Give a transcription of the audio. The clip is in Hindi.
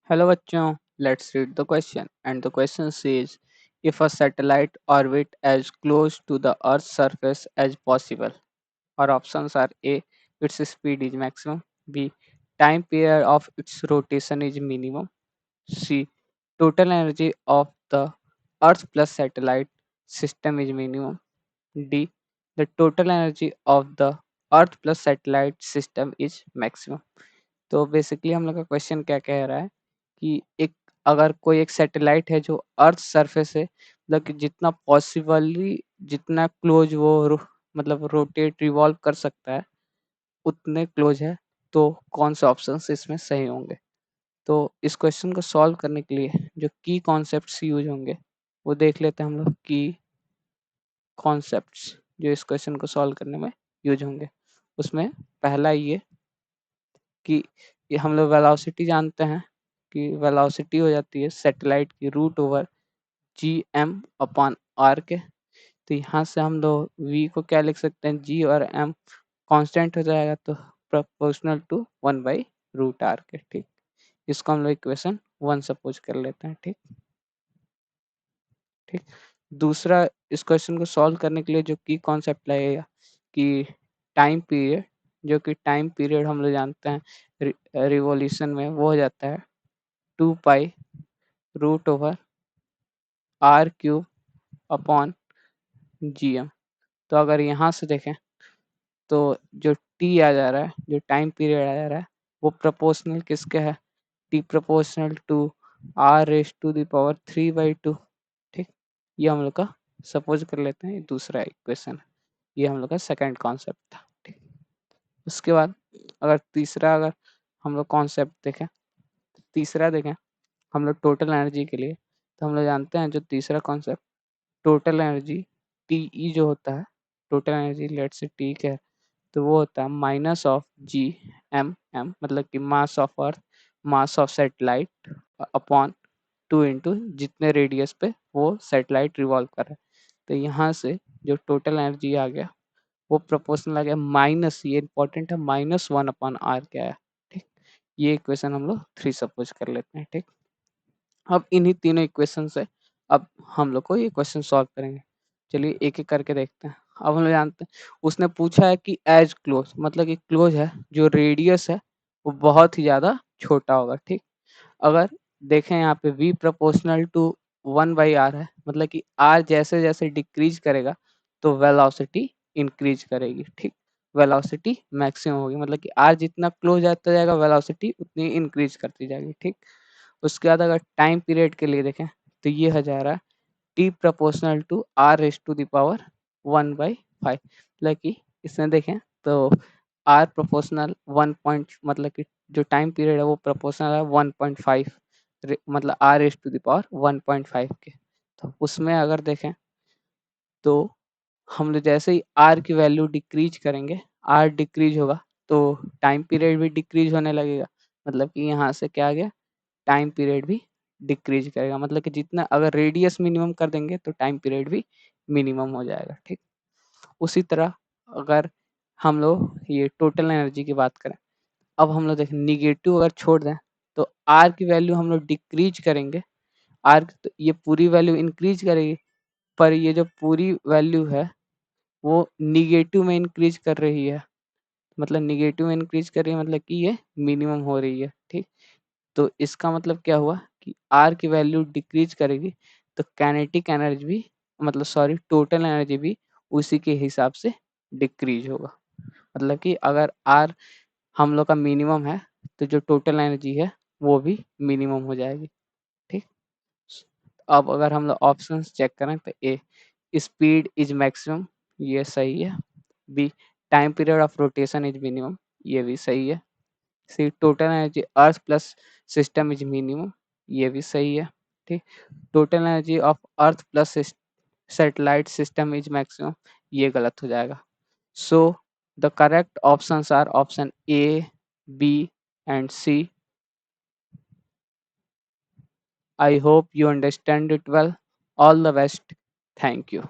Hello बच्चों, let's read the question. And the question says, if a satellite orbit as close to the Earth's surface as possible. Our options are A, its speed is maximum, B, time period of its rotation is minimum, C, total energy of the Earth plus satellite system is minimum, D, the total energy of the Earth plus satellite system is maximum. तो बेसिकली हम लोग का क्वेश्चन क्या कह रहा है कि एक अगर कोई एक सैटेलाइट है जो अर्थ सरफेस है मतलब कि जितना पॉसिबली जितना क्लोज वो मतलब रोटेट रिवॉल्व कर सकता है उतने क्लोज है तो कौन से ऑप्शंस इसमें सही होंगे। तो इस क्वेश्चन को सॉल्व करने के लिए जो की कॉन्सेप्ट्स यूज होंगे वो देख लेते हैं हम लोग। की कॉन्सेप्ट्स जो इस क्वेश्चन को सॉल्व करने में यूज होंगे उसमें पहला ये कि ये हम लोग वेलोसिटी जानते हैं कि वेलोसिटी हो जाती है सैटेलाइट की root over G M upon R के। तो यहाँ से हम लोग वी को क्या लिख सकते हैं, जी और एम कांस्टेंट हो जाएगा तो प्रोपोर्शनल टू 1/√r के। ठीक, इसको हम लोग इक्वेशन 1 सपोज कर लेते हैं। ठीक ठीक दूसरा, इस क्वेश्चन को सॉल्व करने के लिए जो की कॉन्सेप्ट लगेगा कि टाइम पीरियड, जो कि टाइम पीरियड हम लोग जानते हैं रिवॉल्यूशन में वो हो जाता है 2π√r³ अपॉन GM। तो अगर यहाँ से देखें तो जो टी आ जा रहा है, जो टाइम पीरियड आ जा रहा है वो प्रोपोर्शनल किसके है, टी प्रोपोर्शनल टू r⁻³ ठीक, ये हम लोग का सपोज कर लेते हैं दूसरा इक्वेशन। ये हम लोग का सेकंड कॉन्सेप्ट था। ठीक, उसके बाद अगर हम लोग कॉन्सेप्ट देखें, तीसरा देखें हम लोग टोटल एनर्जी के लिए, तो हम लोग जानते हैं जो तीसरा कॉन्सेप्ट टोटल एनर्जी टी जो होता है, टोटल एनर्जी लेट से टी के है, तो वो होता है minus of G M M, मतलब कि mass of earth, mass of satellite upon 2 into जितने रेडियस पे वो सैटेलाइट रिवॉल्व कर रहा है। तो यहाँ से जो टोटल एनर्जी आ गया वो प्रोपोर्शनल आ गया माइनस, ये इंपॉर्टेंट है, -1/r के आया। ठीक, ये इक्वेशन हम लोग 3 सपोज कर लेते हैं। ठीक, अब इन्हीं तीनों इक्वेशन से अब हम लोग को ये क्वेश्चन सॉल्व करेंगे। चलिए एक एक करके देखते हैं। अब हम लोग जानते हैं उसने पूछा है कि एज क्लोज, मतलब कि क्लोज है, जो रेडियस है वो बहुत ही ज़्यादा छोटा होगा। ठीक, अगर देखें यहाँ पे v प्रोपोर्शनल टू 1/r है, मतलब कि r जैसे जैसे डिक्रीज करेगा तो वेलोसिटी इंक्रीज करेगी। ठीक, वेलोसिटी मैक्सिमम होगी, मतलब कि r जितना क्लोज आता जाएगा वेलोसिटी उतनी इंक्रीज करती जाएगी। ठीक, उसके बाद अगर टाइम पीरियड के लिए देखें तो ये हो जा रहा है t प्रोपोर्शनल टू r⁻1/5, मतलब कि इसमें देखें तो r प्रोपोर्शनल 1 पॉइंट, मतलब कि जो टाइम पीरियड है वो प्रोपोर्शनल है 1.5, मतलब r⁻1.5 के। तो उसमें अगर देखें तो हम लोग जैसे ही r की वैल्यू डिक्रीज करेंगे, r डिक्रीज होगा तो टाइम पीरियड भी डिक्रीज होने लगेगा, मतलब कि यहाँ से क्या आ गया, टाइम पीरियड भी डिक्रीज करेगा, मतलब कि जितना अगर रेडियस मिनिमम कर देंगे तो टाइम पीरियड भी मिनिमम हो जाएगा। ठीक, उसी तरह अगर हम लोग ये टोटल एनर्जी की बात करें, अब हम लोग देखें निगेटिव अगर छोड़ दें तो आर की वैल्यू हम लोग डिक्रीज करेंगे, आर तो ये पूरी वैल्यू इंक्रीज करेगी, पर ये जो पूरी वैल्यू है वो निगेटिव में इंक्रीज कर रही है, मतलब निगेटिव में इंक्रीज कर रही है, मतलब कि ये मिनिमम हो रही है। ठीक, तो इसका मतलब क्या हुआ कि आर की वैल्यू डिक्रीज करेगी तो काइनेटिक एनर्जी भी, मतलब सॉरी टोटल एनर्जी भी उसी के हिसाब से डिक्रीज होगा, मतलब कि अगर आर हम लोग का मिनिमम है तो जो टोटल एनर्जी है वो भी मिनिमम हो जाएगी। ठीक, अब अगर हम लोग ऑप्शंस चेक करें तो ए स्पीड इज मैक्सिमम, ये सही है। B time period of rotation is minimum, ये भी सही है। C total energy earth plus system is minimum, ये भी सही है। ठीक, total energy of earth plus satellite system is maximum, ये गलत हो जाएगा। So the correct options are option A, B and C. I hope you understand it well. All the best. Thank you.